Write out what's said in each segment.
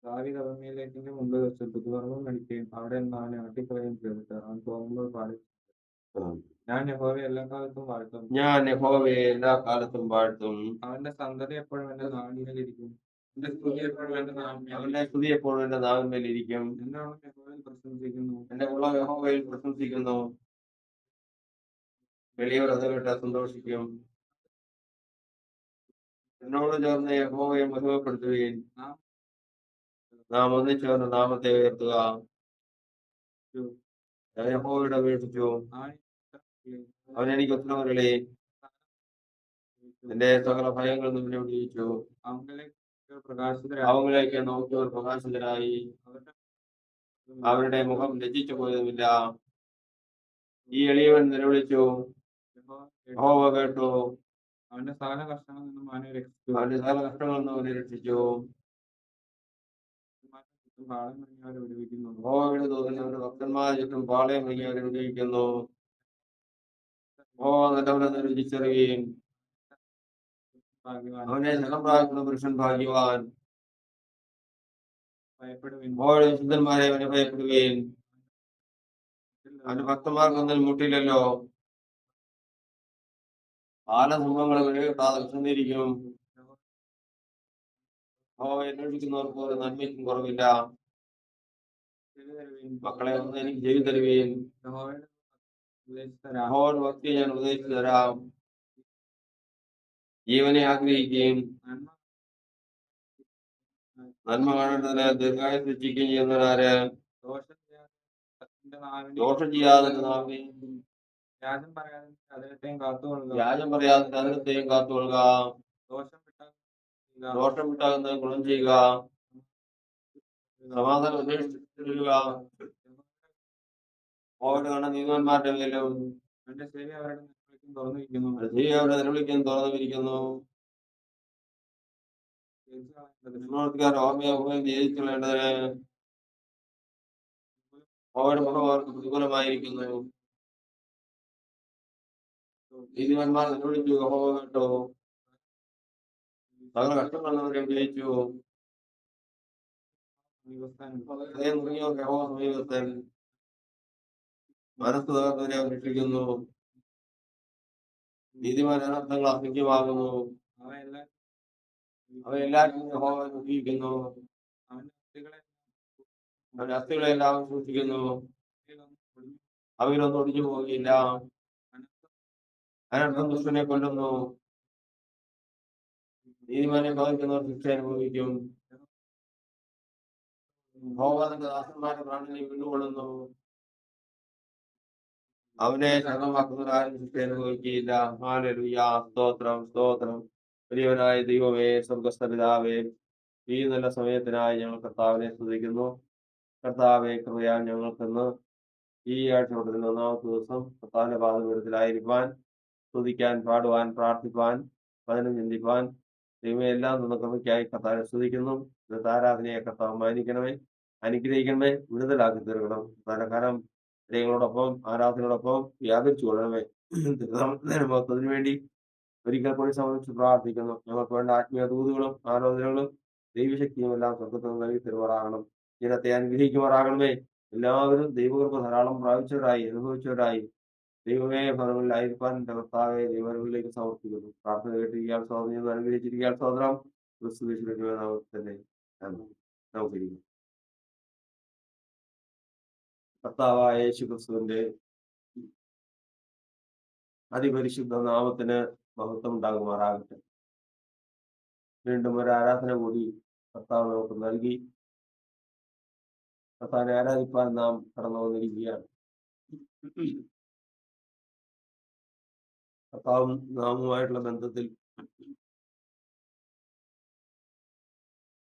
ദാവീദ് അബീമേലെക്കിന്റെ മുമ്പിൽവച്ച് ദുർമരണം നടിക്കുകയും അവിടെ നിന്ന് അവനെ ആട്ടിക്കളയുകയും ചെയ്തിട്ട് അവൻ പോകുമ്പോൾ പാടി, ഉം. ഞാൻ യഹോവയെ എല്ലാക്കാലത്തും വാഴ്ത്തും. ഞാൻ യഹോവയെ എല്ലാ കാലത്തും വാഴ്ത്തും. അവന്റെ സന്തതി എപ്പോഴും എന്റെ നാവിന്മേലിരിക്കും. എന്റെ സ്തുതി എപ്പോഴും എന്റെ അവന്റെ നാവിന്മേലിരിക്കും. സ്തുതി എപ്പോഴും എന്റെ നാവിന്മേൽ ഇരിക്കും. എന്റെ ഉള്ളം യഹോവയിൽ പ്രശംസിക്കുന്നു. എന്റെ ഉള്ളം യഹോവയിൽ പ്രശംസിക്കുന്നു. എളിയവർ അത് കേട്ട് സന്തോഷിക്കും. എന്നോട് ചേർന്ന് യഹോവയെ മഹിമപ്പെടുത്തുകയും നാം നാം ഒന്നിച്ചു ചേർന്ന് നാമത്തെ ഉയർത്തുക. ഞാൻ യഹോവയോട് അപേക്ഷിച്ചു, അവൻ എനിക്ക് ഉത്തരവരുളി. എന്റെ സകല ഭയങ്ങളിൽ നിന്ന് എന്നെ വിടുവിച്ചു. അവങ്ങളിലേക്ക് നോക്കിയവർ പ്രകാശിതരായി. അവരുടെ മുഖം ലജ്ജിച്ചു പോയതുമില്ല. ഈ എളിയവൻ നിലവിളിച്ചു, യഹോവ കേട്ടു. അവന്റെ സകല കഷ്ടങ്ങളിൽ നിന്നും അവനെ രക്ഷിച്ചു. അവന്റെ സകല കഷ്ടങ്ങളിൽ നിന്ന് അവനെ രക്ഷിച്ചു. പാളം അവരെ വിടുവിക്കുന്നു. യഹോവയുടെ ദൂതൻ അവരുടെ ഭക്തന്മാരെ ചുറ്റും പാളയം ഇറങ്ങി അവരെ വിടുവിക്കുന്നു. നല്ലവനെന്ന് രുചിച്ചറിയുകയും ഭാഗ്യവാൻ. അവനെ ശരണം പ്രാപിക്കുന്ന പുരുഷൻ ഭാഗ്യവാൻ. ഭയപ്പെടുവിൻ. യഹോവയുടെ വിശുദ്ധന്മാരെ അവനെ ഭയപ്പെടുകയും അവന്റെ ഭക്തന്മാർക്കൊന്നും മുട്ടില്ലല്ലോ. ആലസിംഹങ്ങൾ വിലകിട്ടാതെ വിശന്നിരിക്കും. യഹോവയെ അന്വേഷിക്കുന്നവർക്ക് ഒരു നന്മയ്ക്കും കുറവില്ല. മക്കളെ ഒന്ന് എനിക്ക് ചെവി തരുകയും യഹോവയുടെ ഭക്തി ഞാൻ ഉപദേശിച്ചു തരാം. ജീവനെ ആഗ്രഹിക്കുകയും നന്മ കാണേണ്ടതിന് ദീർഘായുസ് ഇച്ഛിക്കുകയും ചെയ്യുന്നവരാര്? ദോഷം ചെയ്യാതെ വ്യാജം പറയാതെ അതിലത്തെയും കാത്തുകൊള്ളുക. വ്യാജം പറയാതെ അതിനത്തെയും കാത്തുകൊള്ളുക. ദോഷം വിട്ടാകുന്നത് ഗുണം ചെയ്യുക. സമാധാനം അന്വേഷിച്ചിരിക്കുക. അവരുടെ കണ്ണ നീതിമാന്മാരുടെ മേലും എന്റെ ചെവി അവരുടെ നിലവിളിക്കും തുറന്നിരിക്കുന്നു. അവരുടെ നിലവിളിക്കും തുറന്നിരിക്കുന്നു. ഓർമ്മയെ ജയിച്ചുകളേണ്ടതിന് അവരുടെ മുഖം അവർക്ക് പ്രതികൂലമായിരിക്കുന്നു. നീതിമാന്മാർ നിലവിളിച്ചു, യഹോവ കേട്ടു. സകല കഷ്ടങ്ങളിൽ അവരെ വിജയിച്ചു. ഹൃദയം നുറുങ്ങിയവർക്ക് യഹോവ സമീപസ്ഥൻ. മനസ്സ് തകർന്നവരെ അവർ രക്ഷിക്കുന്നു. നീതിമാൻ അനർത്ഥങ്ങൾ അസംഖ്യമാകുന്നു. അവയെല്ലാവരും യഹോവ സൂക്ഷിക്കുന്നു. അവന്റെ അസ്ഥികളെല്ലാം സൂക്ഷിക്കുന്നു. അവയിലൊന്നും ഒടിഞ്ഞു പോവുകയില്ല. അനർത്ഥം ദുഷ്ടനെ കൊല്ലുന്നു. നീതിമാനെ ബാധിക്കുന്നവർ ശിക്ഷ അനുഭവിക്കും. യഹോവ തന്റെ ദാസന്മാരുടെ പ്രാണനെ വീണ്ടുകൊള്ളുന്നു. അവനെ ശരണമാക്കുന്നവരാരും ശിക്ഷ അനുഭവിക്കുകയില്ല. ഹല്ലേലൂയ. സ്തോത്രം, സ്തോത്രം. വലിയവനായ ദൈവമേ, സ്വർഗ്ഗസ്ഥ പിതാവേ, ഈ നല്ല സമയത്തിനായി ഞങ്ങൾ കർത്താവിനെ സ്തുതിക്കുന്നു. കർത്താവെ, കൃപയാൽ ഞങ്ങൾക്കിന്ന് ഈ ആഴ്ചവട്ടത്തിൽ ഒന്നാമത്തെ ദിവസം കർത്താവിന്റെ പാദപീഠത്തിലായിരിക്കാൻ, സ്തുതിക്കാൻ, പാടുവാൻ, പ്രാർത്ഥിപ്പാൻ, വചനം ചിന്തിപ്പാൻ ദൈവമേ എല്ലാം തന്ന കൃപയ്ക്കായി കർത്താവിനെ സ്തുതിക്കുന്നു. ഇന്നത്തെ ആരാധനയെ കർത്താവ് മാനിക്കണമേ, അനുഗ്രഹിക്കണമേ, വിടുതലാക്കി തീർക്കണം. കരം ദൈവങ്ങളോടൊപ്പം ആരാധനയോടൊപ്പം വ്യാപരിച്ചു കൊള്ളണമേ. മൊത്തത്തിനു വേണ്ടി ഒരിക്കൽ കൂടി സമർപ്പിച്ച് പ്രാർത്ഥിക്കുന്നു. ഞങ്ങൾക്ക് വേണ്ട ആത്മീയ ദൂതുകളും ആലോചനകളും ദൈവശക്തിയും എല്ലാം സ്വർഗത്തിൽ നൽകി തരുമാറാകണം. ജനത്തെ അനുഗ്രഹിക്കുമാറാകണമേ. എല്ലാവരും ദൈവകൃപ ധാരാളം പ്രാപിച്ചവരായി അനുഭവിച്ചവരായി ദൈവമേ ഫലങ്ങളിലായിരിക്കാൻ എന്റെ കർത്താവെ ദൈവങ്ങളിലേക്ക് സമർപ്പിക്കുന്നു. പ്രാർത്ഥന കേട്ടിരിക്കാൻ സ്വാതന്ത്ര്യം അനുഗ്രഹിച്ചിരിക്കാൻ സ്വാതന്ത്ര്യം ക്രിസ്തു തന്നെ നമുക്കിരിക്കും. കർത്താവായ യേശു ക്രിസ്തുവിന്റെ അതിപരിശുദ്ധ നാമത്തിന് മഹത്വം ഉണ്ടാകുമാറാകട്ടെ. വീണ്ടും ഒരു ആരാധന കൂടി കർത്താവ് നമുക്ക് നൽകി. കർത്താവിനെ ആരാധിപ്പാൻ നാം കടന്നു വന്നിരിക്കുകയാണ്. കർത്താവും നാമുമായിട്ടുള്ള ബന്ധത്തിൽ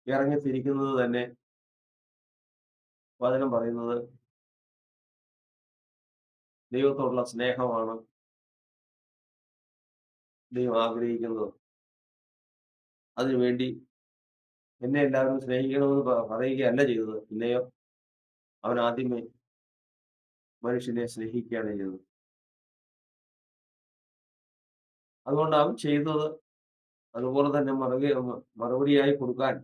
ഇറങ്ങിത്തിരിക്കുന്നത് തന്നെ വചനം പറയുന്നത് ദൈവത്തോടുള്ള സ്നേഹമാണ് ദൈവം ആഗ്രഹിക്കുന്നത്. അതിനുവേണ്ടി എന്നെ എല്ലാവരും സ്നേഹിക്കണമെന്ന് പറയുകയല്ല ചെയ്തത്. പിന്നെയോ അവൻ ആദ്യമേ മനുഷ്യനെ സ്നേഹിക്കുകയാണ് ചെയ്തത്. അതുകൊണ്ട് അവൻ ചെയ്തത് അതുപോലെ തന്നെ മറുപടിയായി കൊടുക്കാൻ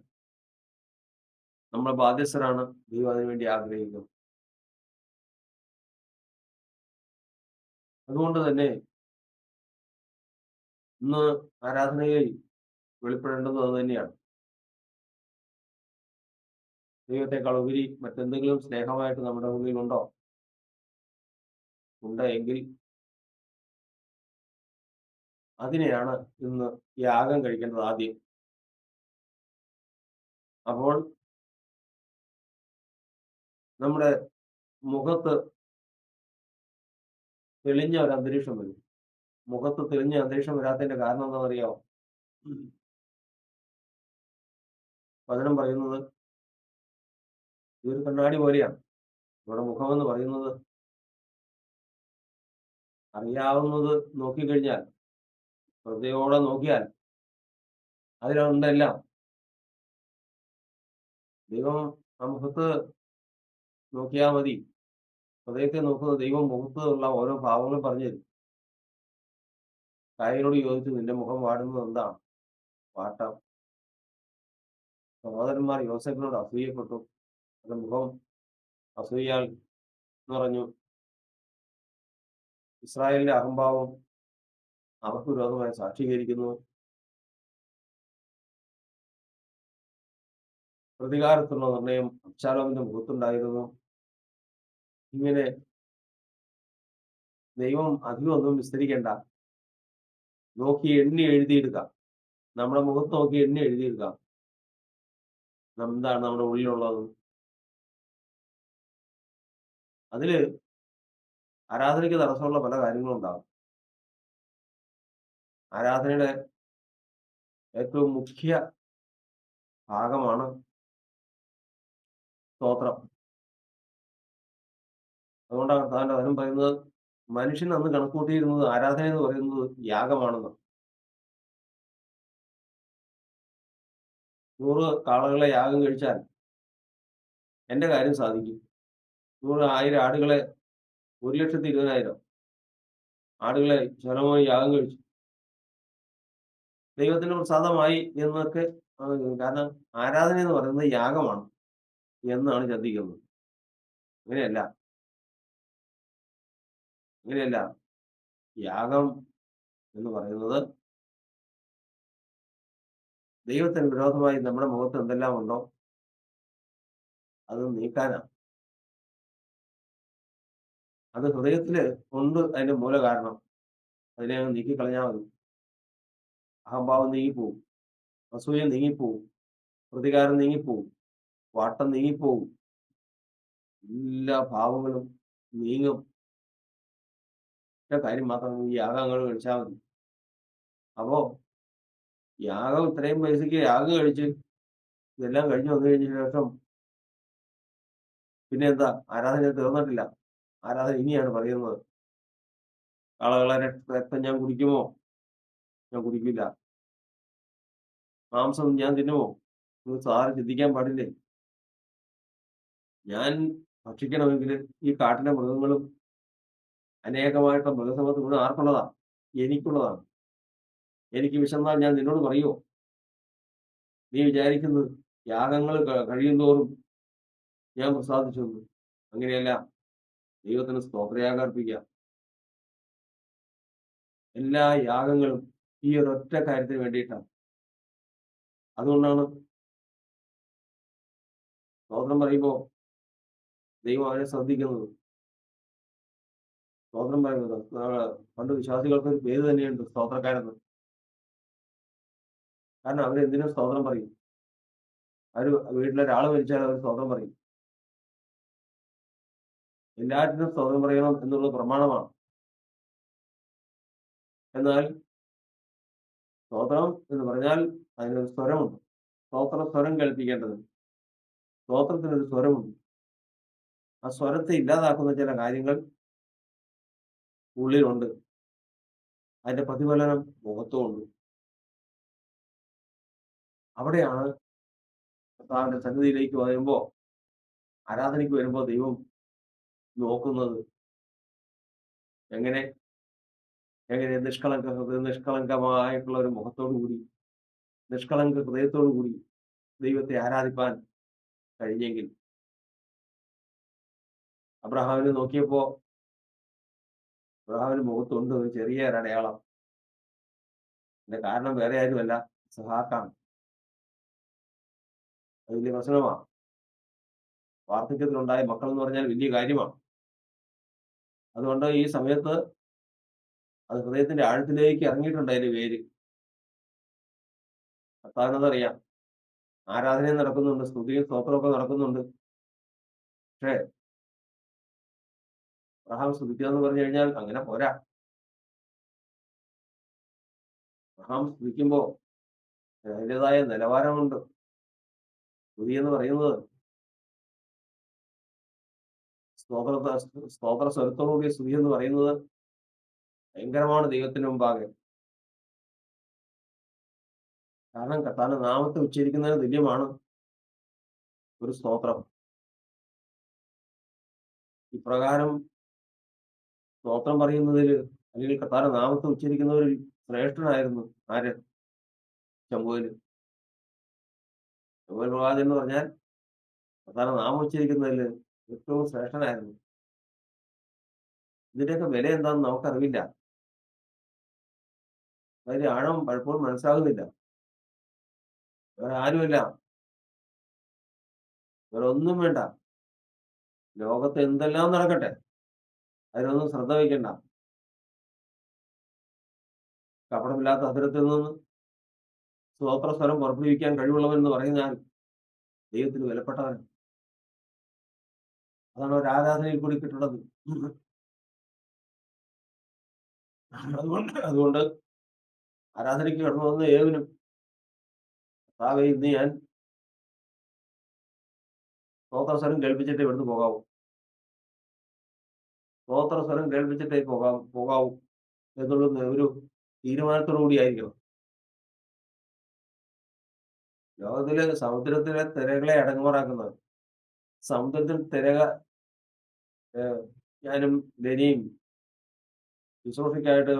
നമ്മൾ ബാധ്യസ്ഥരാണ്. ദൈവം അതിനുവേണ്ടി ആഗ്രഹിക്കുന്നു. അതുകൊണ്ട് തന്നെ ഇന്ന് ആരാധനയിൽ വെളിപ്പെടേണ്ടത് അത് തന്നെയാണ്. ദൈവത്തെക്കാൾ ഉപരി മറ്റെന്തെങ്കിലും സ്നേഹമായിട്ട് നമ്മുടെ ഉള്ളിലുണ്ടോ? എങ്കിൽ അതിനെയാണ് ഇന്ന് യാഗം കഴിക്കേണ്ടത് ആദ്യം. അപ്പോൾ നമ്മുടെ മുഖത്ത് തെളിഞ്ഞ ഒരു അന്തരീക്ഷം വരും. മുഖത്ത് തെളിഞ്ഞ അന്തരീക്ഷം വരാത്തതിന്റെ കാരണം എന്താണെന്നറിയാമോ? വചനം പറയുന്നത് ഇതൊരു കണ്ണാടി പോലെയാണ്. നമ്മുടെ മുഖമെന്ന് പറയുന്നത് അറിയാവുന്നത് നോക്കിക്കഴിഞ്ഞാൽ, ശ്രദ്ധയോടെ നോക്കിയാൽ അതിലുണ്ടെല്ലാം. ദൈവം ആ മുഖത്ത് നോക്കിയാൽ മതി. ഹൃദയത്തെ നോക്കുന്ന ദൈവം മുഖത്ത് ഉള്ള ഓരോ ഭാവങ്ങളും പറഞ്ഞു തരും. കായനോട് ചോദിച്ചു, നിന്റെ മുഖം വാടുന്നത് എന്താണ്? വാട്ടം. സഹോദരന്മാർ യോസേഫിനോട് അസൂയപ്പെട്ടു. അത് മുഖം അസൂയാൽ നിറഞ്ഞു. ഇസ്രായേലിന്റെ അഹംഭാവം അവർക്ക് വിരോധമായി സാക്ഷീകരിക്കുന്നു. പ്രതികാരത്തുള്ള നിർണയം അബ്ശാലോമിന്റെ മുഖത്തുണ്ടായിരുന്നു. ഇങ്ങനെ ദൈവം അധികം ഒന്നും വിസ്തരിക്കേണ്ട, നോക്കി എണ്ണി എഴുതിയെടുക്കാം. നമ്മുടെ മുഖത്ത് നോക്കി എണ്ണി എഴുതിയെടുക്കാം എന്താണ് നമ്മുടെ ഉള്ളിലുള്ളത്. അതില് ആരാധനയ്ക്ക് തടസ്സമുള്ള പല കാര്യങ്ങളും ഉണ്ടാകും. ആരാധനയുടെ ഏറ്റവും മുഖ്യ ഭാഗമാണ് സ്തോത്രം. അതുകൊണ്ടാണ് കർത്താവിന്റെ വചനം പറയുന്നത്, മനുഷ്യൻ അന്ന് കണക്കൂട്ടിയിരുന്നത് ആരാധന എന്ന് പറയുന്നത് യാഗമാണെന്ന്. 100 കാളകളെ യാഗം കഴിച്ചാൽ എന്റെ കാര്യം സാധിക്കും. 100,000 ആടുകളെ 1,20,000 ആടുകളെ ശലോമോൻ യാഗം കഴിച്ചു. ദൈവത്തിന് പ്രസാദമായി എന്നൊക്കെ. കാരണം ആരാധന എന്ന് പറയുന്നത് യാഗമാണ് എന്നാണ് ചിന്തിക്കുന്നത്. അങ്ങനെയല്ല. യാഗം എന്ന് പറയുന്നത് ദൈവത്തിന് വിരോധമായി നമ്മുടെ മുഖത്ത് എന്തെല്ലാം ഉണ്ടോ അത് നീക്കാനാണ്. അത് ഹൃദയത്തില് ഉണ്ട്. അതിന്റെ മൂല കാരണം അതിനെ അങ്ങ് നീക്കിക്കളഞ്ഞാൽ മതി. അഹംഭാവം നീങ്ങിപ്പോവും, അസൂയ നീങ്ങിപ്പോവും, പ്രതികാരം നീങ്ങിപ്പോവും, വാട്ടം നീങ്ങിപ്പോവും, എല്ലാ ഭാവങ്ങളും നീങ്ങും. കാര്യം മാത്രം ഈ യാഗങ്ങൾ കഴിച്ചാൽ മതി. അപ്പോ യാഗം ഇത്രയും പൈസക്ക് യാഗം കഴിച്ച് ഇതെല്ലാം കഴിഞ്ഞു വന്നു കഴിഞ്ഞ ശേഷം പിന്നെ എന്താ? ആരാധന തീർന്നിട്ടില്ല. ആരാധന ഇനിയാണ് പറയുന്നത്. കാളകളെ രക്തം ഞാൻ കുടിക്കുമോ? ഞാൻ കുടിക്കില്ല. മാംസം ഞാൻ തിന്നുമോ? നിങ്ങൾ സാറ് ചിന്തിക്കാൻ പാടില്ലേ? ഞാൻ ഭക്ഷിക്കണമെങ്കിൽ ഈ കാട്ടിലെ മൃഗങ്ങളും അനേകമായിട്ടുള്ള മൃഗസമ്പത്ത് മുഴുവൻ ആർക്കുള്ളതാ? എനിക്കുള്ളതാണ്. എനിക്ക് വിശന്നാൽ ഞാൻ നിന്നോട് പറയുമോ? നീ വിചാരിക്കുന്നത് യാഗങ്ങൾ കഴിയുന്തോറും ഞാൻ പ്രസാദിച്ചു. അങ്ങനെയല്ല. ദൈവത്തിന് സ്തോത്രയാഗം അർപ്പിക്കുക. എല്ലാ യാഗങ്ങളും ഈ ഒരൊറ്റ കാര്യത്തിന് വേണ്ടിയിട്ടാണ്. അതുകൊണ്ടാണ് സ്തോത്രം പറയുമ്പോൾ ദൈവം അവരെ ശ്രദ്ധിക്കുന്നത്. സ്തോത്രം പറയുന്നത് പണ്ട് വിശ്വാസികൾക്ക് ഒരു പേര് തന്നെയുണ്ട്, സ്തോത്രക്കാരെന്ന്. കാരണം അവരെന്തിനും സ്തോത്രം പറയും. അവർ വീട്ടിലൊരാൾ മരിച്ചാൽ അവർ സ്തോത്രം പറയും. എല്ലാറ്റിനും സ്തോത്രം പറയണം എന്നുള്ള പ്രമാണമാണ്. എന്നാൽ സ്തോത്രം എന്ന് പറഞ്ഞാൽ അതിനൊരു സ്വരമുണ്ട്. സ്തോത്ര സ്വരം കേൾപ്പിക്കേണ്ടത്. സ്തോത്രത്തിനൊരു സ്വരമുണ്ട്. ആ സ്വരത്തെ ഇല്ലാതാക്കുന്ന ചില കാര്യങ്ങൾ ഉള്ളിലുണ്ട്. അതിന്റെ പ്രതിഫലനം മുഖത്തുമുണ്ട്. അവിടെയാണ് കർത്താവിന്റെ സന്നിധിയിലേക്ക് വരുമ്പോ, ആരാധനയ്ക്ക് വരുമ്പോ ദൈവം നോക്കുന്നത്. എങ്ങനെ നിഷ്കളങ്കമായിട്ടുള്ള ഒരു മുഖത്തോടു കൂടി, നിഷ്കളങ്ക ഹൃദയത്തോടു കൂടി ദൈവത്തെ ആരാധിപ്പാൻ കഴിഞ്ഞെങ്കിൽ അബ്രഹാമിനെ നോക്കിയപ്പോ അബ്രഹാമിന്റെ മുഖത്തുണ്ട് ഒരു ചെറിയ ഒരടയാളം. അതിന്റെ കാരണം വേറെ ആരുമല്ല, ഇസ്ഹാക്കാണ്. അത് വലിയ പ്രശ്നമാണ്. വാർദ്ധക്യത്തിലുണ്ടായ മക്കൾ എന്ന് പറഞ്ഞാൽ വലിയ കാര്യമാണ്. അതുകൊണ്ട് ഈ സമയത്ത് അത് ഹൃദയത്തിന്റെ ആഴത്തിലേക്ക് ഇറങ്ങിയിട്ടുണ്ട് അതിന്റെ വേര്. കർത്താവിനതറിയാം. ആരാധനയും നടക്കുന്നുണ്ട്, സ്തുതിയും സ്തോത്രമൊക്കെ നടക്കുന്നുണ്ട്. പക്ഷേ അബ്രഹാം സ്തുതിക്കുക എന്ന് പറഞ്ഞു കഴിഞ്ഞാൽ അങ്ങനെ പോരാ. അബ്രഹാം സ്തുതിക്കുമ്പോ അതിൻ്റെതായ നിലവാരമുണ്ട്. സ്തുതി എന്ന് പറയുന്നത് സ്തോത്ര സ്വരത്തോടുകൂടിയ സ്തുതി എന്ന് പറയുന്നത് ഭയങ്കരമാണ് ദൈവത്തിന് മുമ്പാകെ. കാരണം കർത്താവിന്റെ നാമത്തെ ഉച്ചരിക്കുന്നതിന് തുല്യമാണ് ഒരു സ്തോത്രം. ഇപ്രകാരം സ്തോത്രം പറയുന്നതിൽ അല്ലെങ്കിൽ കർത്താവിന്റെ നാമത്തെ ഉച്ചരിക്കുന്നവരിൽ ശ്രേഷ്ഠനായിരുന്നു ആര്? ശമൂവേൽ. ശമൂവേൽ പ്രവാചകൻ എന്ന് പറഞ്ഞാൽ കർത്താവിന്റെ നാമം ഉച്ചരിക്കുന്നതിൽ ഏറ്റവും ശ്രേഷ്ഠനായിരുന്നു. ഇതിന്റെയൊക്കെ വില എന്താണെന്ന് നമുക്കറിവില്ല. അതിന്റെ ആഴം പലപ്പോഴും മനസ്സിലാകുന്നില്ല. വേറെ ആരുമല്ല, വേറെ ഒന്നും വേണ്ട. ലോകത്ത് എന്തെല്ലാം നടക്കട്ടെ, അതിനൊന്നും ശ്രദ്ധ വയ്ക്കണ്ട. കപടമില്ലാത്ത ഹൃദയത്തിൽ നിന്ന് സ്തോത്ര സ്വരം പുറപ്പെടുവിക്കാൻ കഴിവുള്ളവൻ എന്ന് പറഞ്ഞാൽ ദൈവത്തിന് വിലപ്പെട്ടവൻ. അതാണ് ഒരു ആരാധനയിൽ കൂടി കിട്ടുന്നത്. അതുകൊണ്ട് ആരാധനയ്ക്ക് കടന്നു വന്ന ഏവനും കർത്താവേ, ഇന്ന് ഞാൻ സ്തോത്രസ്വരം കേൾപ്പിച്ചിട്ടേ ഇവിടുന്ന് പോകാവൂ, സ്തോത്രസ്വരം കേൾപ്പിച്ചിട്ടേ പോകാവൂ എന്നുള്ള ഒരു തീരുമാനത്തോടു കൂടിയായിരിക്കണം. ലോകത്തിലെ സമുദ്രത്തിലെ തിരകളെ അടങ്ങുമാറാക്കുന്നത്, സമുദ്രത്തിൽ തിരക ഞാനും ലെനിയും ശുശ്രൂഷയ്ക്കായിട്ട്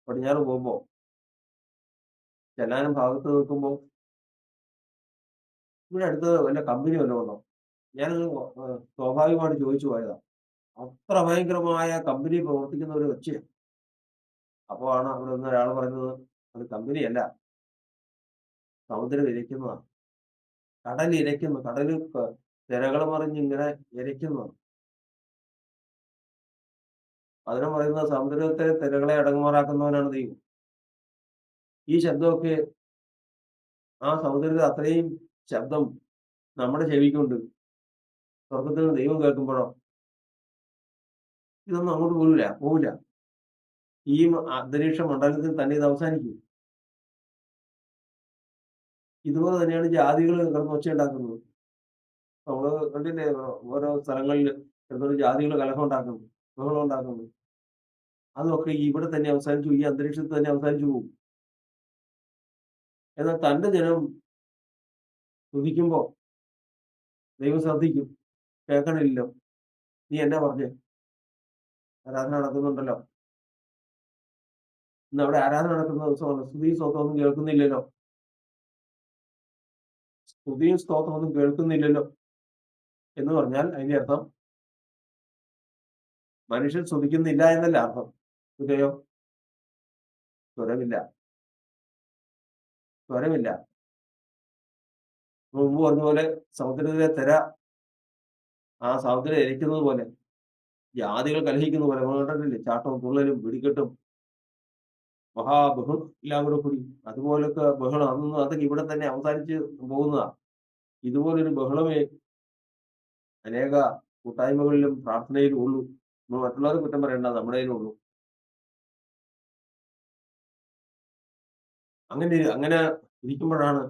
പടിഞ്ഞാറ് പോകുമ്പോ ചെല്ലാനം ഭാഗത്ത് നിൽക്കുമ്പോൾ ഇവിടെ അടുത്ത് വല്ല കമ്പനി വല്ലതും ഉണ്ടോ? ഞാനത് സ്വാഭാവികമായിട്ട് ചോദിച്ചു പോയതാ. അത്ര ഭയങ്കരമായ കമ്പനി പ്രവർത്തിക്കുന്ന ഒരു ഒച്ചയാണ്. അപ്പോൾ ആണ് അവിടെ നിന്ന് ഒരാൾ പറഞ്ഞത്, അത് കമ്പനിയല്ല, സമുദ്രം ഇരയ്ക്കുന്നതാണ്. കടൽ ഇരയ്ക്കുന്നു, കടലിൽ തിരകൾ മറിഞ്ഞ് ഇങ്ങനെ ഇരയ്ക്കുന്നതാണ്. അതിനെ പറയുന്നത് സമുദ്രത്തെ തിരകളെ അടങ്ങുമാറാക്കുന്നവനാണ് ദൈവം. ഈ ശബ്ദമൊക്കെ ആ സമുദ്രത്തിൽ അത്രയും ശബ്ദം നമ്മുടെ ചെവിക്കുണ്ട്. സ്വർഗത്തിൽ നിന്ന് ദൈവം കേൾക്കുമ്പോഴോ ഇതൊന്നും അങ്ങോട്ട് പോവില്ല. ഈ അന്തരീക്ഷ മണ്ഡലത്തിൽ തന്നെ ഇത് അവസാനിക്കും. ഇതുപോലെ തന്നെയാണ് ജാതികൾ കിടന്ന് ഒച്ച ഉണ്ടാക്കുന്നത്. നമ്മള് കണ്ടില്ലേ, ഓരോ സ്ഥലങ്ങളിൽ കിടന്നൊരു ജാതികൾ കലഹം ഉണ്ടാക്കുന്നു, ബഹളം ഉണ്ടാക്കുന്നു. അതൊക്കെ ഇവിടെ തന്നെ അവസാനിച്ചു, ഈ അന്തരീക്ഷത്തിൽ തന്നെ അവസാനിച്ചു പോകും. എന്നാൽ തന്റെ ജനം സ്തുതിക്കുമ്പോ ദൈവം ശ്രദ്ധിക്കും. കേൾക്കണില്ലല്ലോ, നീ എന്നാ പറഞ്ഞേ? ആരാധന നടക്കുന്നുണ്ടല്ലോ, ഇന്ന് അവിടെ ആരാധന നടക്കുന്ന ദിവസമാണ്, സ്തുതിയും സ്തോത്രമൊന്നും കേൾക്കുന്നില്ലല്ലോ, സ്തുതിയും സ്തോത്രമൊന്നും കേൾക്കുന്നില്ലല്ലോ എന്ന് പറഞ്ഞാൽ അതിന്റെ അർത്ഥം മനുഷ്യൻ സ്തുതിക്കുന്നില്ല എന്നല്ല അർത്ഥം. ഹൃദയം സ്വരമില്ല. മുമ്പ് പറഞ്ഞ സമുദ്രത്തിലെ തിര ആ സമുദ്രം ഇരയ്ക്കുന്നത് പോലെ, ജാതികൾ കലഹിക്കുന്ന പോലെ നമ്മൾ കണ്ടിട്ടില്ലേ? ചാട്ടവും തുള്ളലും വെടിക്കെട്ടും മഹാബഹളം എല്ലാം കൂടെ കൂടി അതുപോലൊക്കെ ബഹളം അതൊക്കെ ഇവിടെ തന്നെ അവസാനിച്ച് പോകുന്നതാ. ഇതുപോലൊരു ബഹളമേ അനേക കൂട്ടായ്മകളിലും പ്രാർത്ഥനയിലും ഉള്ളൂ. നമ്മൾ മറ്റുള്ളവരെ കുറ്റം പറയേണ്ട, നമ്മുടെ ഉള്ളൂ. അങ്ങനെ ഇരിക്കുമ്പോഴാണ്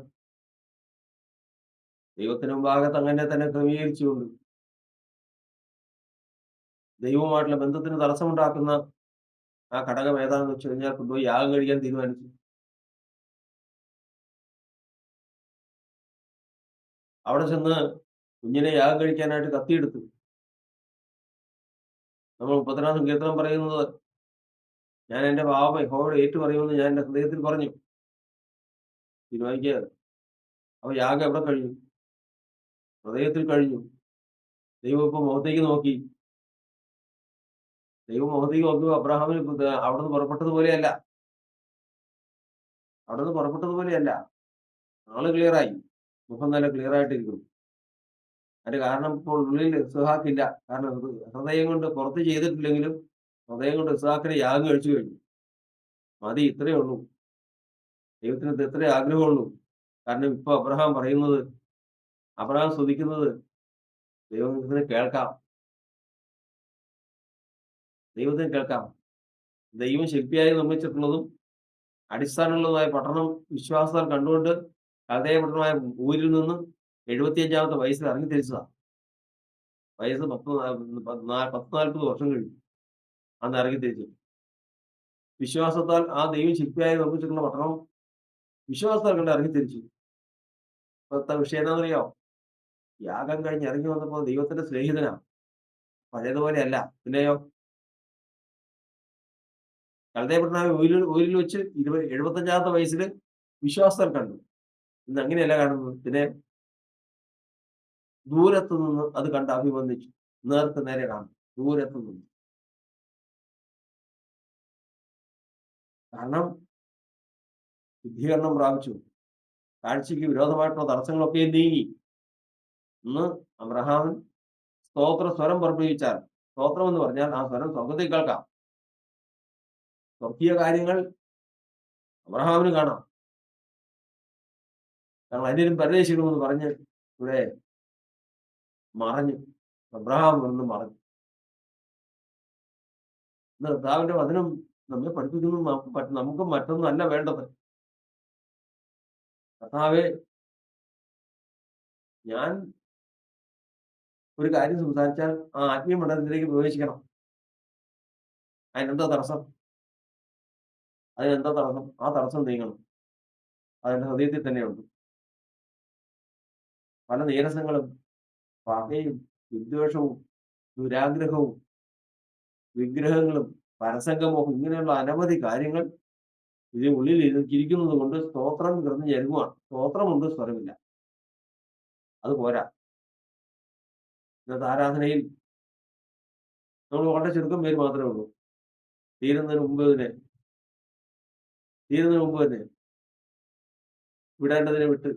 ദൈവത്തിന് മുമ്പാകത്ത് അങ്ങനെ തന്നെ ക്രമീകരിച്ചുകൊണ്ട് ദൈവവുമായിട്ടുള്ള ബന്ധത്തിന് തടസ്സമുണ്ടാക്കുന്ന ആ ഘടകം ഏതാണെന്ന് വെച്ച് കഴിഞ്ഞാൽ കൊണ്ടുപോയി യാഗം കഴിക്കാൻ തീരുമാനിച്ചു. അവിടെ ചെന്ന് കുഞ്ഞിനെ യാഗം കഴിക്കാനായിട്ട് കത്തിയെടുത്തു. നമ്മൾ 32 സങ്കീർത്തനം പറയുന്നത്, ഞാൻ എന്റെ പാപം യഹോവയോട് ഏറ്റു പറയുമെന്ന് ഞാൻ എന്റെ ഹൃദയത്തിൽ പറഞ്ഞു. തീരുമാനിക്കുക. അപ്പൊ യാഗം എവിടെ കഴിഞ്ഞു? ഹൃദയത്തിൽ കഴിഞ്ഞു. ദൈവം ഇപ്പൊ മുഖത്തേക്ക് നോക്കി. ദൈവം മുഖത്തേക്ക് നോക്കി അബ്രഹാമിന് അവിടുന്ന് പുറപ്പെട്ടതുപോലെയല്ല. അവിടുന്ന് പുറപ്പെട്ടതുപോലെയല്ല. ആള് ക്ലിയറായി. മുഖം നല്ല ക്ലിയർ ആയിട്ടിരിക്കുന്നു. അതിന്റെ കാരണം ഇപ്പോൾ ഉള്ളിൽ ഇസ്ഹാക്കില്ല. കാരണം ഹൃദയം കൊണ്ട് പുറത്ത് ചെയ്തിട്ടില്ലെങ്കിലും ഹൃദയം കൊണ്ട് ഇസ്ഹാക്കിനെ യാഗം കഴിച്ചു കഴിഞ്ഞു. മതി, ഇത്രയേ ഉള്ളൂ. ദൈവത്തിന് ഇത്രേ ആഗ്രഹമുള്ളൂ. കാരണം ഇപ്പൊ അബ്രഹാം പറയുന്നത്, അബ്രഹാം സ്തുതിക്കുന്നത് ദൈവത്തിന് കേൾക്കാം. ദൈവത്തിന് കേൾക്കാം. ദൈവം ശില്പിയായി നിർമ്മിച്ചിട്ടുള്ളതും അടിസ്ഥാനമുള്ളതായ പട്ടണം വിശ്വാസത്താൽ കണ്ടുകൊണ്ട് കൽദയ പട്ടണമായ ഊരിൽ നിന്ന് 75-ാമത്തെ വയസ്സിൽ ഇറങ്ങി തിരിച്ചതാണ്. വയസ്സ് 40 വർഷം കഴിഞ്ഞു അന്ന് ഇറങ്ങി തിരിച്ചു. വിശ്വാസത്താൽ ആ ദൈവം ശില്പിയായി നിർമ്മിച്ചിട്ടുള്ള പട്ടണം വിശ്വാസത്താൽ കണ്ട് ഇറങ്ങി തിരിച്ചു. ഇപ്പോഴത്തെ വിഷയം എന്താണെന്നറിയോ? യാഗം കഴിഞ്ഞ് ഇറങ്ങി വന്നപ്പോൾ ദൈവത്തിന്റെ സ്നേഹിതനാണ്. പഴയതുപോലെയല്ല. പിന്നെയോ കൽദയ പട്ടണമായ ഊരിൽ വെച്ച് 75-ാമത്തെ വയസ്സിൽ വിശ്വാസത്താൽ കണ്ടു. ഇന്ന് അങ്ങനെയല്ല കാണുന്നത്. പിന്നെ ദൂരത്തു നിന്ന് അത് കണ്ട് അഭിവന്ദിച്ചു. നേർക്ക് നേരെ കാണും. ദൂരത്തു നിന്ന്. കാരണം ശുദ്ധീകരണം പ്രാപിച്ചു. കാഴ്ചയ്ക്ക് വിരോധമായിട്ടുള്ള തടസ്സങ്ങളൊക്കെ നീങ്ങി. ഇന്ന് അബ്രഹാമൻ സ്തോത്ര സ്വരം പുറപ്പെടുവിച്ചാൽ, സ്തോത്രം എന്ന് പറഞ്ഞാൽ ആ സ്വരം സ്വർഗത്തിൽ കേൾക്കാം. സ്വർഗീയ കാര്യങ്ങൾ അബ്രഹാമിന് കാണാം. ഞങ്ങൾ അന്യരും പരദേശികളുമെന്ന് പറഞ്ഞ് ഇവിടെ മറഞ്ഞു. അബ്രഹാം എന്ന് മറഞ്ഞു. ഇന്ന് കർത്താവിന്റെ വചനം നമ്മെ പഠിപ്പിക്കുന്നു. നമുക്ക് മറ്റൊന്നല്ല വേണ്ടത്. കർത്താവേ, ഞാൻ ഒരു കാര്യം സംസാരിച്ചാൽ ആ ആത്മീയ മണ്ഡലത്തിലേക്ക് പ്രവേശിക്കണം. അതിനെന്താ തടസ്സം? അതിനെന്താ തടസ്സം? ആ തടസ്സം നീങ്ങണം. അതിന്റെ ഹൃദയത്തിൽ തന്നെയുണ്ട്. പല നീരസങ്ങളും പകയും വിദ്വേഷവും ദുരാഗ്രഹവും വിഗ്രഹങ്ങളും പരസംഗമോഹം ഇങ്ങനെയുള്ള അനവധി കാര്യങ്ങൾ ഇതിന് ഉള്ളിൽ ഇരിക്കുന്നത് കൊണ്ട് സ്തോത്രം കിടന്ന് ഞെരുങ്ങുവാണ്. സ്തോത്രമുണ്ട്, സ്വരമില്ല. അത് പോരാ. ഇന്നത്തെ ആരാധനയിൽ നമ്മൾ വളരെ ചുരുക്കം പേര് മാത്രമേ ഉള്ളൂ. തീരുന്നതിന് മുമ്പ് തന്നെ വിടേണ്ടതിനെ വിട്ട്,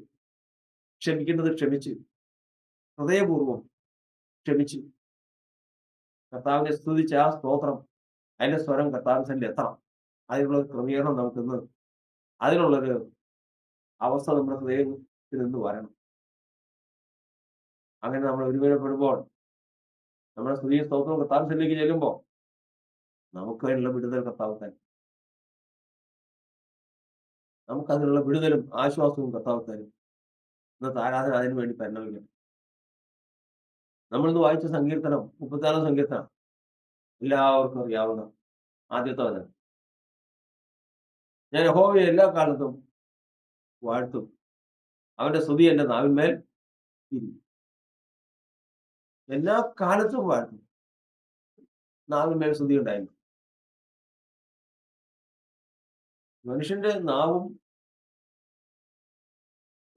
ക്ഷമിക്കേണ്ടത് ക്ഷമിച്ച്, ഹൃദയപൂർവ്വം ക്ഷമിച്ച് കർത്താവിനെ സ്തുതിച്ച് ആ സ്തോത്രം, അതിന്റെ സ്വരം കർത്താവിൽ എത്തണം. അതിനുള്ള ക്രമീകരണം നമുക്കിന്ന്, അതിനുള്ളൊരു അവസ്ഥ നമ്മുടെ ഹൃദയത്തിൽ നിന്ന് വരണം. അങ്ങനെ നമ്മൾ ഒരുവരപ്പെടുമ്പോൾ, നമ്മുടെ സ്തുതിയും സ്തോത്രവും കർത്താവിലേക്ക് ചെല്ലുമ്പോൾ നമുക്ക് അതിനുള്ള വിടുതൽ കർത്താവ് തരും. നമുക്കതിനുള്ള വിടുതലും ആശ്വാസവും കർത്താവ് തരും. ഇന്നത്തെ ആരാധന അതിനു വേണ്ടി പരിണമിക്കണം. നമ്മളിന്ന് വായിച്ച സങ്കീർത്തനം 34 സങ്കീർത്തനം എല്ലാവർക്കും അറിയാവുന്ന ആദ്യത്തെ വചനം. ഞാൻ യഹോവയെ എല്ലാ കാലത്തും വാഴ്ത്തും, അവന്റെ സ്തുതി എന്റെ നാവിന്മേൽ ഇരിക്കും. എല്ലാ കാലത്തും വാഴ്ത്തും. നാവിന്മേൽ സ്തുതി ഉണ്ടായിരുന്നു. മനുഷ്യന്റെ നാവും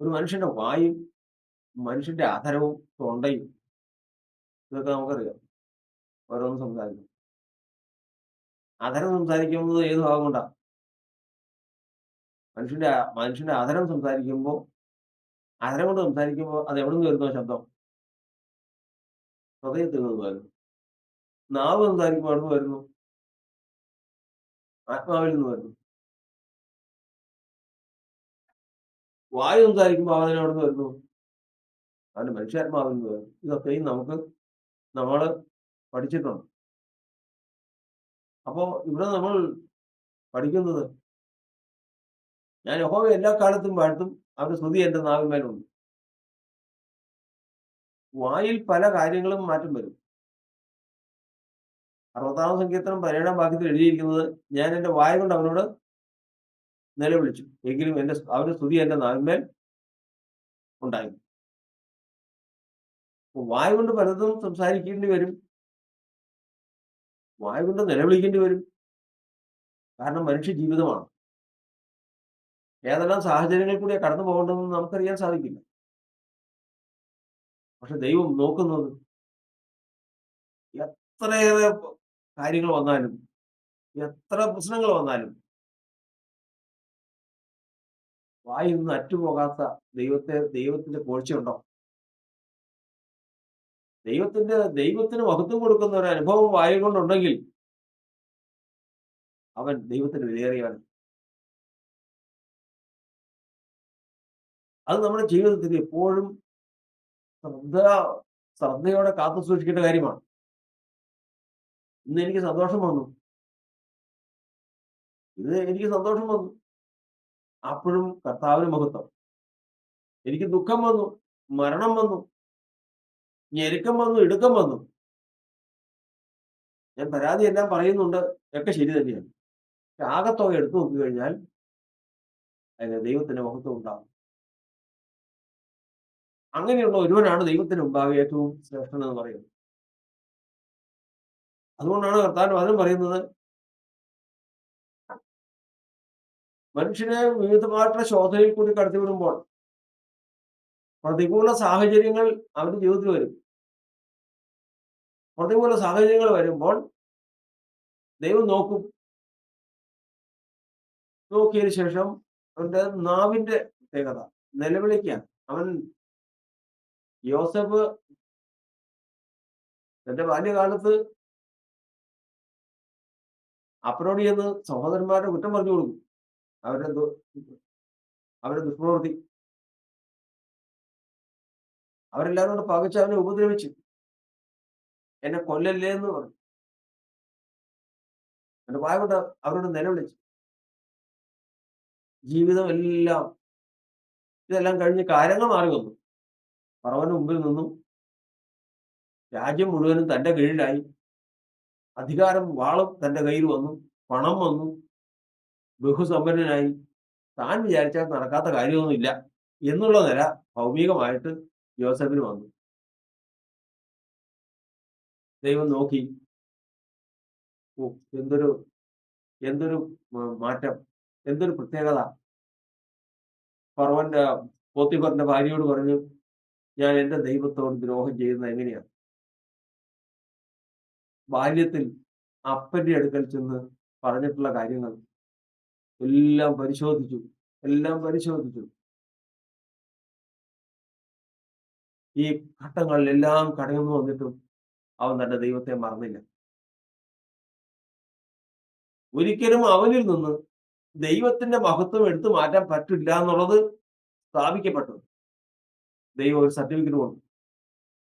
ഒരു മനുഷ്യന്റെ വായും മനുഷ്യന്റെ അധരവും തൊണ്ടയും ഇതൊക്കെ നമുക്കറിയാം. ഓരോന്നും സംസാരിക്കും. അധരം സംസാരിക്കുന്നത് ഏത് ഭാഗം കൊണ്ടാ? മനുഷ്യന്റെ അധരം സംസാരിക്കുമ്പോൾ, അധരം കൊണ്ട് സംസാരിക്കുമ്പോൾ അത് എവിടെ നിന്ന് വരുന്നോ ശബ്ദം? ഹൃദയത്തിൽ നിന്ന് വരുന്നു. നാവ് സംസാരിക്കുമ്പോൾ എവിടെ നിന്ന് വരുന്നു? ആത്മാവിൽ നിന്ന് വരുന്നു. വായു സംസാരിക്കുമ്പോൾ അതിന് എവിടെ നിന്ന് വരുന്നു? അതിന് മനുഷ്യാത്മാവിൽ നിന്ന് വരുന്നു. ഇതൊക്കെയും നമ്മൾ പഠിച്ചിട്ടുണ്ട്. അപ്പോ ഇവിടെ നമ്മൾ പഠിക്കുന്നത്, ഞാൻ യഹോവയെ എല്ലാ കാലത്തും വാഴ്ത്തും, അവന്റെ സ്തുതി എന്റെ നാവിന്മേലുണ്ട്. വായിൽ പല കാര്യങ്ങളും മാറ്റം വരും. 60-ാം സങ്കീർത്തനം 17-ാം വാക്യത്തിൽ എഴുതിയിരിക്കുന്നത്, ഞാൻ എന്റെ വായ കൊണ്ട് അവനോട് നിലവിളിച്ചു, എങ്കിലും അവന്റെ സ്തുതി എന്റെ നാവിന്മേൽ ഉണ്ടായിരുന്നു. വായ കൊണ്ട് പലതും സംസാരിക്കേണ്ടി വരും. വായ കൊണ്ട് നിലവിളിക്കേണ്ടി വരും. കാരണം മനുഷ്യ ജീവിതമാണ്. ഏതെല്ലാം സാഹചര്യങ്ങളിൽ കൂടിയാണ് കടന്നു പോകേണ്ടതെന്ന് നമുക്കറിയാൻ സാധിക്കില്ല. പക്ഷെ ദൈവം നോക്കുന്നത് എത്രയേറെ കാര്യങ്ങൾ വന്നാലും, എത്ര പ്രശ്നങ്ങൾ വന്നാലും വായിൽ നിന്ന് അറ്റുപോകാത്ത ദൈവത്തിന്റെ പോഴ്ചയുണ്ടോ? ദൈവത്തിന് മഹത്വം കൊടുക്കുന്ന ഒരു അനുഭവം വായിൽ കൊണ്ടുണ്ടെങ്കിൽ അവൻ ദൈവത്തിന് വിലയേറിയവൻ. അത് നമ്മുടെ ജീവിതത്തിൽ എപ്പോഴും ശ്രദ്ധയോടെ കാത്തു സൂക്ഷിക്കേണ്ട കാര്യമാണ്. ഇന്ന് എനിക്ക് സന്തോഷം വന്നു, അപ്പോഴും കർത്താവിന് മഹത്വം. എനിക്ക് ദുഃഖം വന്നു, മരണം വന്നു, ഞെരുക്കം വന്നു, ഇടുക്കം വന്നു, ഞാൻ പരാതി എല്ലാം പറയുന്നുണ്ട്, ഒക്കെ ശരി തന്നെയാണ്. ആകത്തുക എടുത്തു നോക്കി കഴിഞ്ഞാൽ അതിന് ദൈവത്തിന്റെ മഹത്വം ഉണ്ടാകും. അങ്ങനെയുള്ള ഒരുവനാണ് ദൈവത്തിന് മുമ്പാകെ ഏറ്റവും ശ്രേഷ്ഠൻ എന്ന് പറയുന്നത്. അതുകൊണ്ടാണ് കർത്താവിന്റെ വചനം പറയുന്നത്, മനുഷ്യനെ വിവിധമായിട്ടുള്ള ശോധനയിൽ കൂടി കടത്തിവിടുമ്പോൾ പ്രതികൂല സാഹചര്യങ്ങൾ അവന്റെ ജീവിതത്തിൽ വരും. പ്രതികൂല സാഹചര്യങ്ങൾ വരുമ്പോൾ ദൈവം നോക്കിയതിനു ശേഷം അവന്റെ നാവിന്റെ പ്രത്യേകത നിലവിളിക്കാൻ. യോസഫ് തന്റെ ബാല്യകാലത്ത് അപ്പനോട് ചെന്ന് സഹോദരന്മാരുടെ കുറ്റം പറഞ്ഞു കൊടുക്കും, അവരുടെ ദുഷ്പ്രവൃത്തി. അവരെല്ലാവരും കൂടെ പകച്ച് അവനെ ഉപദ്രവിച്ചു, എന്നെ കൊല്ലല്ലേ എന്ന് പറഞ്ഞു. എന്റെ വായ കൊണ്ട് അവരോട് നിലവിളിച്ചു. ജീവിതം ഇതെല്ലാം കഴിഞ്ഞ് കാര്യങ്ങൾ മാറി വന്നു. ഫറവോന്റെ മുമ്പിൽ നിന്നും രാജ്യം മുഴുവനും തന്റെ കീഴിലായി. അധികാരം വാളും തന്റെ കയ്യിൽ വന്നു, പണം വന്നു, ബഹുസമ്പന്നനായി. താൻ വിചാരിച്ചാൽ നടക്കാത്ത കാര്യമൊന്നുമില്ല എന്നുള്ള നില ഭൗമികമായിട്ട് യോസഫിന് വന്നു. ദൈവം നോക്കി, എന്തൊരു മാറ്റം, എന്തൊരു പ്രത്യേകത. ഫറവോന്റെ പോത്തിഫറിന്റെ ഭാര്യയോട് പറഞ്ഞു, ഞാൻ എന്റെ ദൈവത്തോട് ദ്രോഹം ചെയ്യുന്നത് എങ്ങനെയാണ്? ബാല്യത്തിൽ അപ്പന്റെ അടുക്കൽ ചെന്ന് പറഞ്ഞിട്ടുള്ള കാര്യങ്ങൾ എല്ലാം പരിശോധിച്ചു. ഈ ഘട്ടങ്ങളിലെല്ലാം കടന്നു വന്നിട്ടും അവൻ തന്റെ ദൈവത്തെ മറന്നില്ല. ഒരിക്കലും അവനിൽ നിന്ന് ദൈവത്തിന്റെ മഹത്വം എടുത്തു മാറ്റാൻ പറ്റില്ല എന്നുള്ളത് സ്ഥാപിക്കപ്പെട്ടു. ദൈവം ഒരു സർട്ടിഫിക്കറ്റ് കൊടുത്തു,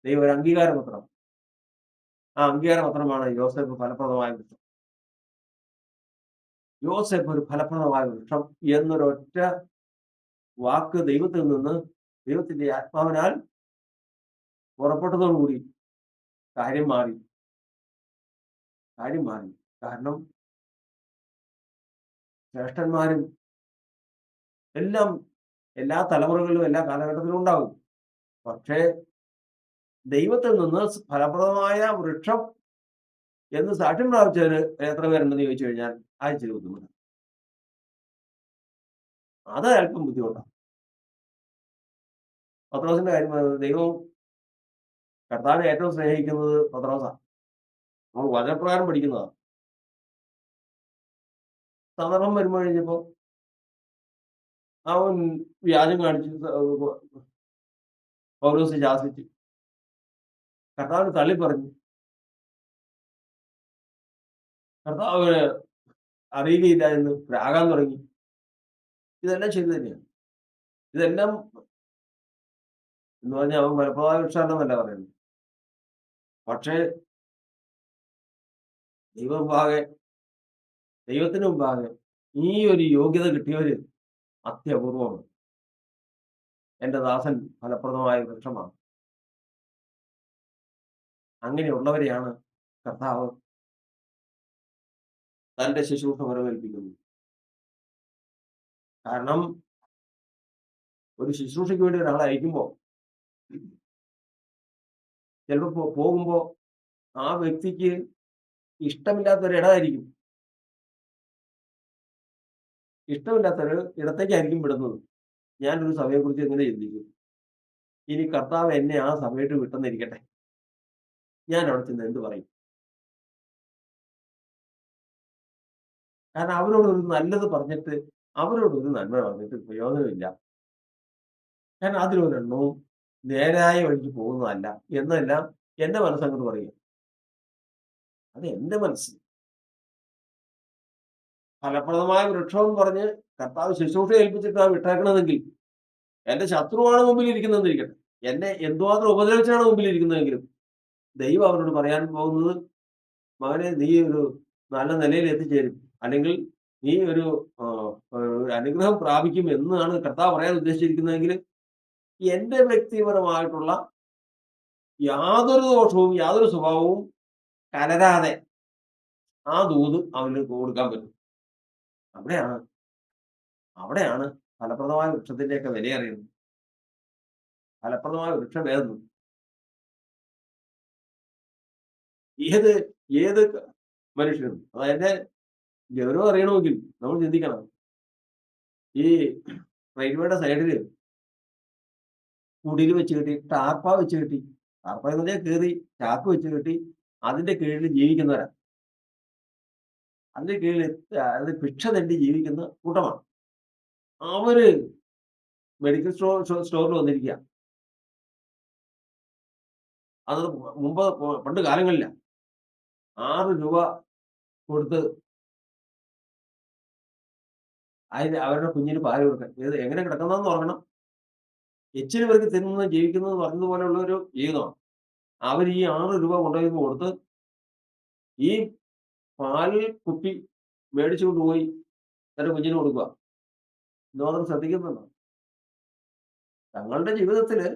ദൈവം ഒരു അംഗീകാരപത്രം. ആ അംഗീകാരപത്രമാണ് യോസേഫ് ഫലപ്രദമായ വൃക്ഷം. യോസേഫ് ഒരു ഫലപ്രദമായ വൃക്ഷം എന്നൊരൊറ്റ വാക്ക് ദൈവത്തിൽ നിന്ന്, ദൈവത്തിന്റെ ആത്മാവിനാൽ പുറപ്പെട്ടതോടുകൂടി കാര്യം മാറി. കാരണം ശ്രേഷ്ഠന്മാരും എല്ലാ തലമുറകളിലും എല്ലാ കാലഘട്ടത്തിലും ഉണ്ടാകും. പക്ഷേ ദൈവത്തിൽ നിന്ന് ഫലപ്രദമായ വൃക്ഷം എന്ന് സാക്ഷ്യം പ്രാപിച്ചവര് എത്ര പേരുണ്ടെന്ന് ചോദിച്ചു കഴിഞ്ഞാൽ ആഴ്ചയിൽ ബുദ്ധിമുട്ട്. അത് അല്പം ബുദ്ധിമുട്ടാണ്. പത്രോസിന്റെ കാര്യം ദൈവം കർത്താവിനെ ഏറ്റവും സ്നേഹിക്കുന്നത് പത്രോസാണ്. നമ്മൾ വചനപ്രകാരം പഠിക്കുന്നതാണ്. സന്ദർഭം വരുമ്പോൾ കഴിഞ്ഞപ്പോ അവൻ വ്യാജം കാണിച്ച് പൗലോസ് ശാസിച്ചു, കർത്താവിന് തള്ളി പറഞ്ഞു. കർത്താവിന് അറിയുകയില്ല എന്ന് പ്രാകാൻ തുടങ്ങി. ഇതെല്ലാം ശരി തന്നെയാണ്. ഇതെല്ലാം എന്ന് പറഞ്ഞാൽ അവൻ ഫലപ്രദമായ വൃക്ഷാണെന്നല്ല പറയുന്നത്. പക്ഷേ ദൈവത്തിന് മുമ്പാകെ ഈ ഒരു യോഗ്യത കിട്ടിയവര് അത്യപൂർവമാണ്. എന്റെ ദാസൻ ഫലപ്രദമായ വൃക്ഷമാണ്. അങ്ങനെയുള്ളവരെയാണ് കർത്താവ് തന്റെ ശുശ്രൂഷ വരവേൽപ്പിക്കുന്നത്. കാരണം ഒരു ശുശ്രൂഷയ്ക്ക് വേണ്ടി ഒരാളെ അയക്കുമ്പോ ചിലപ്പോ പോകുമ്പോ ആ വ്യക്തിക്ക് ഇഷ്ടമില്ലാത്തൊരിടമായിരിക്കും, ഇഷ്ടമില്ലാത്തൊരു ഇടത്തേക്കായിരിക്കും വിടുന്നത്. ഞാനൊരു സഭയെക്കുറിച്ച് എങ്ങനെ ചിന്തിക്കും? ഇനി കർത്താവ് എന്നെ ആ സമയത്ത് വിട്ടെന്നിരിക്കട്ടെ, ഞാൻ അവിടെ ചെന്ന് എന്ത് പറയും? കാരണം അവരോട് ഒരു നല്ലത് പറഞ്ഞിട്ട്, അവരോട് ഒരു നന്മ പറഞ്ഞിട്ട് പ്രയോജനമില്ല. കാരണം അതിലൊരെണ്ണവും നേരായ വഴിക്ക് പോകുന്നതല്ല എന്നെല്ലാം എന്റെ മനസ്സങ്ങോട്ട് പറയും. അത് എന്റെ മനസ്സ്. ഫലപ്രദമായ വൃക്ഷം എന്ന് പറഞ്ഞ് കർത്താവ് ശുശ്രൂഷ ഏൽപ്പിച്ചിട്ടാണ് വിട്ടേക്കണതെങ്കിൽ, എന്റെ ശത്രുവാണ് മുമ്പിൽ ഇരിക്കുന്നതെന്നിരിക്കട്ടെ, എന്നെ എന്തുമാത്രം ഉപദ്രവിച്ചാണ് മുമ്പിൽ ഇരിക്കുന്നതെങ്കിലും, ദൈവം അവനോട് പറയാൻ പോകുന്നത്, മകനെ നീ ഒരു നല്ല നിലയിൽ എത്തിച്ചേരും, അല്ലെങ്കിൽ നീ ഒരു ഒരു അനുഗ്രഹം പ്രാപിക്കും എന്നാണ് കർത്താവ് പറയാൻ ഉദ്ദേശിച്ചിരിക്കുന്നതെങ്കിൽ, എന്റെ വ്യക്തിപരമായിട്ടുള്ള യാതൊരു ദോഷവും യാതൊരു സ്വഭാവവും കലരാതെ ആ ദൂത് അവന് കൊടുക്കാൻ പറ്റും. അവിടെയാണ് അവിടെയാണ് ഫലപ്രദമായ വൃക്ഷത്തിന്റെയൊക്കെ വിലയറിയുന്നത്. ഫലപ്രദമായ വൃക്ഷം ഏതെന്ന് ഏത് ഏത് മനുഷ്യനും, അതായത് ഗൗരവം അറിയണമെങ്കിൽ നമ്മൾ ചിന്തിക്കണം. ഈ റെയിൽവേയുടെ സൈഡില് കുടിൽ വെച്ച് കെട്ടി, ടാർപ്പ വെച്ച് കെട്ടി, ടാർപ്പ എന്ന് പറഞ്ഞാൽ കീറി ചാക്ക് വെച്ച് കെട്ടി അതിന്റെ കീഴിൽ ജീവിക്കുന്നവരാ. അതിന്റെ കീഴിൽ അത് ഭിക്ഷ തണ്ടി ജീവിക്കുന്ന കൂട്ടമാണ്. അവര് മെഡിക്കൽ സ്റ്റോറിൽ വന്നിരിക്കുക. അത് മുമ്പ് പണ്ട് കാലങ്ങളില 6 രൂപ കൊടുത്ത് അവരുടെ കുഞ്ഞിന് പാല് കൊടുക്കാൻ. ഇത് എങ്ങനെ കിടക്കുന്നതെന്ന് ഓർക്കണം. എച്ചിന് പേർക്ക് തിന്നുന്നത് ജീവിക്കുന്നത് പറഞ്ഞതുപോലെയുള്ള ഒരു ജീവിതമാണ്. അവർ ഈ 6 രൂപ കൊണ്ടുപോയി കൊടുത്ത് ഈ പാൽ കുപ്പി മേടിച്ചു കൊണ്ടുപോയി തന്റെ കുഞ്ഞിന് കൊടുക്കുക. ഇതുമാത്രം ശ്രദ്ധിക്കുന്നുണ്ടോ? തങ്ങളുടെ ജീവിതത്തില്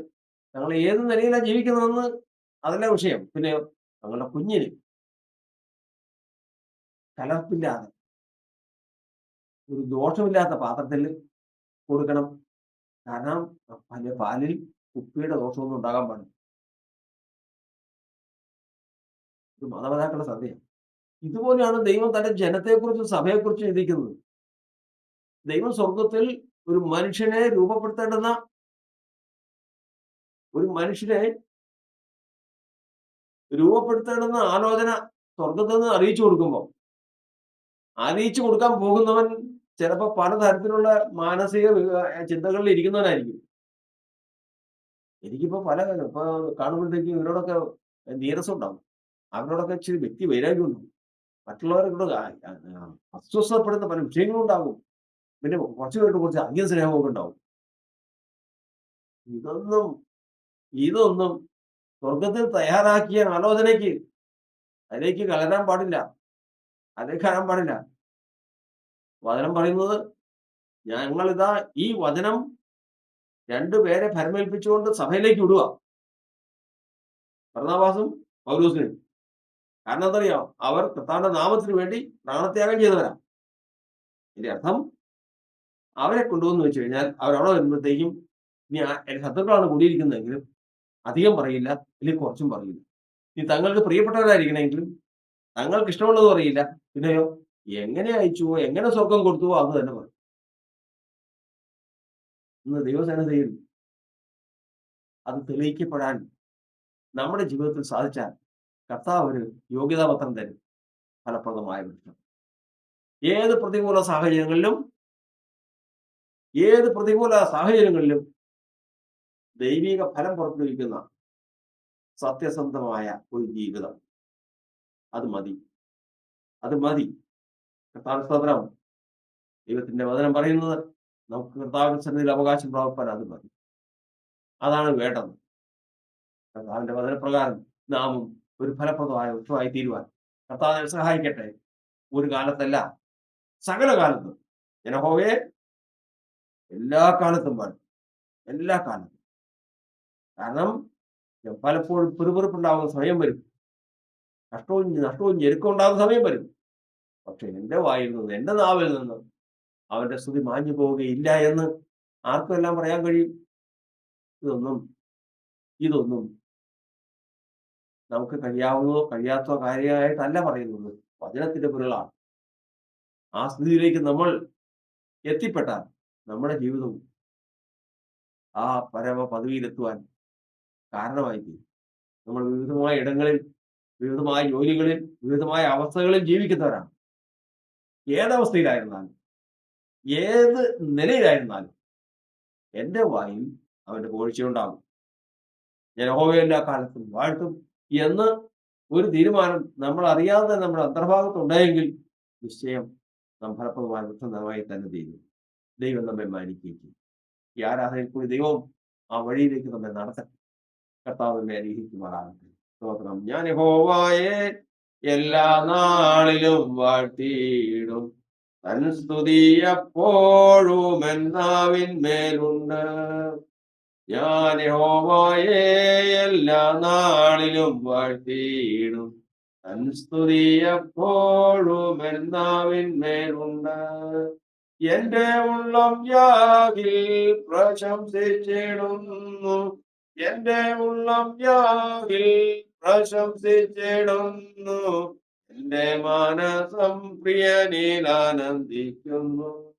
തങ്ങൾ ഏത് നിലയിലാണ് ജീവിക്കുന്നതെന്ന് അതല്ല വിഷയം. പിന്നെ തങ്ങളുടെ കുഞ്ഞിന് കലർപ്പില്ലാതെ ഒരു ദോഷമില്ലാത്ത പാത്രത്തിൽ കൊടുക്കണം. കാരണം പാലിൽ കുപ്പിയുടെ ദോഷമൊന്നും ഉണ്ടാകാൻ പാടില്ല. ഇത് മാതാപിതാക്കളുടെ ശ്രദ്ധയാണ്. ഇതുപോലെയാണ് ദൈവം തന്റെ ജനത്തെക്കുറിച്ചും സഭയെക്കുറിച്ചും ചിന്തിക്കുന്നത്. ദൈവം സ്വർഗത്തിൽ ഒരു മനുഷ്യനെ രൂപപ്പെടുത്തേണ്ടുന്ന ആലോചന സ്വർഗത്തിൽ നിന്ന് അറിയിച്ചു കൊടുക്കാൻ പോകുന്നവൻ ചിലപ്പോൾ പലതരത്തിലുള്ള മാനസിക ചിന്തകളിൽ ഇരിക്കുന്നവനായിരിക്കും. എനിക്കിപ്പോ ഇപ്പൊ കാണുമ്പോഴത്തേക്കും ഇവരോടൊക്കെ നീരസം ഉണ്ടാവും, അവരോടൊക്കെ ഇച്ചിരി വ്യക്തി വൈരാഗ്യം ഉണ്ടാവും, മറ്റുള്ളവരെ അസ്വസ്ഥപ്പെടുന്ന പല വിഷയങ്ങളും ഉണ്ടാകും. പിന്നെ കുറച്ച് പേരുടെ കുറച്ച് അന്യ സ്നേഹമൊക്കെ ഉണ്ടാവും. ഇതൊന്നും സ്വർഗത്തിൽ തയ്യാറാക്കിയ ആലോചനയ്ക്ക് അതിലേക്ക് കലരാൻ പാടില്ല. വചനം പറയുന്നത്, ഞങ്ങളിതാ ഈ വചനം 2 പേരെ ഫലമേൽപ്പിച്ചുകൊണ്ട് സഭയിലേക്ക് വിടുക, ബർന്നബാസും പൗലോസിനും. കാരണം എന്തറിയോ? അവർ കർത്താവിന്റെ നാമത്തിന് വേണ്ടി പ്രാണത്യാഗം ചെയ്തവരാ. ഇതിന്റെ അർത്ഥം അവരെ കൊണ്ടുവന്ന് വെച്ച് കഴിഞ്ഞാൽ അവരവിടെ വരുമ്പോഴത്തേക്കും ഇനി ശത്രുക്കളാണ് കൂടിയിരിക്കുന്നതെങ്കിലും അധികം പറയില്ല, അല്ലെങ്കിൽ കുറച്ചും പറയില്ല. ഇനി തങ്ങൾക്ക് പ്രിയപ്പെട്ടവരായിരിക്കണമെങ്കിലും തങ്ങൾക്ക് ഇഷ്ടമുള്ളത് പറയില്ല. പിന്നെയോ എങ്ങനെ അയച്ചുവോ എങ്ങനെ സ്വർഗം കൊടുത്തുവോ അത് തന്നെ പറയും. ഇന്ന് ദൈവസന്നിധിയിൽ അത് തെളിയിക്കപ്പെടാൻ നമ്മുടെ ജീവിതത്തിൽ സാധിച്ചാൽ കർത്താവ് ഒരു യോഗ്യതാപത്രം തരും, ഫലപ്രദമായ വൃക്ഷം. ഏത് പ്രതികൂല സാഹചര്യങ്ങളിലും ദൈവിക ഫലം പുറപ്പെടുവിക്കുന്ന സത്യസന്ധമായ ഒരു ജീവിതം, അത് മതി. കർത്താവ് സ്തോത്രം. ദൈവത്തിന്റെ വചനം പറയുന്നത് നമുക്ക് കർത്താവിന്റെ സന്നിധിയിൽ അവകാശം പ്രാപിപ്പാൻ അത് മതി. അതാണ് വേണ്ടത്. കർത്താവിന്റെ വചനപ്രകാരം നാമും ഒരു ഫലപ്രദമായ വൃക്ഷമായി തീരുവാൻ കർത്താവിനെ സഹായിക്കട്ടെ. ഒരു കാലത്തല്ല, സകല കാലത്തും യഹോവയെ എല്ലാ കാലത്തും പാടും. എല്ലാ കാലത്തും. കാരണം പലപ്പോഴും പിറുപിറുപ്പുണ്ടാകുന്ന സമയം വരും, നഷ്ടവും ഞെരുക്കം ഉണ്ടാകുന്ന സമയം വരും. പക്ഷെ എന്റെ വായിൽ നിന്ന്, എന്റെ നാവിൽ നിന്ന് അവന്റെ സ്തുതി മാഞ്ഞു പോവുകയില്ല എന്ന് ആർക്കും എല്ലാം പറയാൻ കഴിയും. ഇതൊന്നും നമുക്ക് കഴിയാവുന്നതോ കഴിയാത്തോ കാര്യമായിട്ടല്ല പറയുന്നത്. വചനത്തിന്റെ പൊരുളാണ്. ആ സ്ഥിതിയിലേക്ക് നമ്മൾ എത്തിപ്പെട്ടാൽ നമ്മുടെ ജീവിതവും ആ പരമ പദവിയിലെത്തുവാൻ കാരണമായി തീരും. നമ്മൾ വിവിധമായ ഇടങ്ങളിൽ, വിവിധമായ ജോലികളിൽ, വിവിധമായ അവസ്ഥകളിൽ ജീവിക്കുന്നവരാണ്. ഏതവസ്ഥയിലായിരുന്നാലും, ഏത് നിലയിലായിരുന്നാലും എന്റെ വായിൽ അവന്റെ പുകഴ്ചയുണ്ടാകും. ഞാൻ യഹോവയെ എല്ലാ കാലത്തും വാഴ്ത്തും എന്ന് ഒരു തീരുമാനം നമ്മൾ അറിയാതെ നമ്മുടെ അന്തർഭാഗത്ത് ഉണ്ടായെങ്കിൽ നിശ്ചയം നാം ഫലപ്രദമായ വൃദ്ധമായി തന്നെ തീരും. ദൈവം നമ്മെ മാനിക്കുകയും ചെയ്യും. ഈ ആരാധനയിൽ കൂടി ദൈവം ആ വഴിയിലേക്ക് നമ്മെ നടത്തട്ടെ. കർത്താവ് നമ്മെ അനുഗ്രഹിക്കുമാറാകട്ടെ. സ്തോത്രം. ഞാൻ യഹോവയെ എല്ലാ നാളിലും വാഴ്ത്തിയിടും. തൻ സ്തുതി എപ്പോഴും എന്നാവിന്മേലുണ്ട്. ഞാൻ യഹോവയെ എല്ലാ നാളിലും വാഴ്ത്തിയിടും. തൻ സ്തുതി എപ്പോഴും എന്നാവിന്മേലുണ്ട്. എന്റെ ഉള്ളം യാഗിൽ പ്രശംസിച്ചിടുന്നു. എന്റെ ഉള്ളം യാഗിൽ പ്രശംസിച്ചിടുന്നു. എന്റെ മാനസം പ്രിയനിൽ ആനന്ദിക്കുന്നു.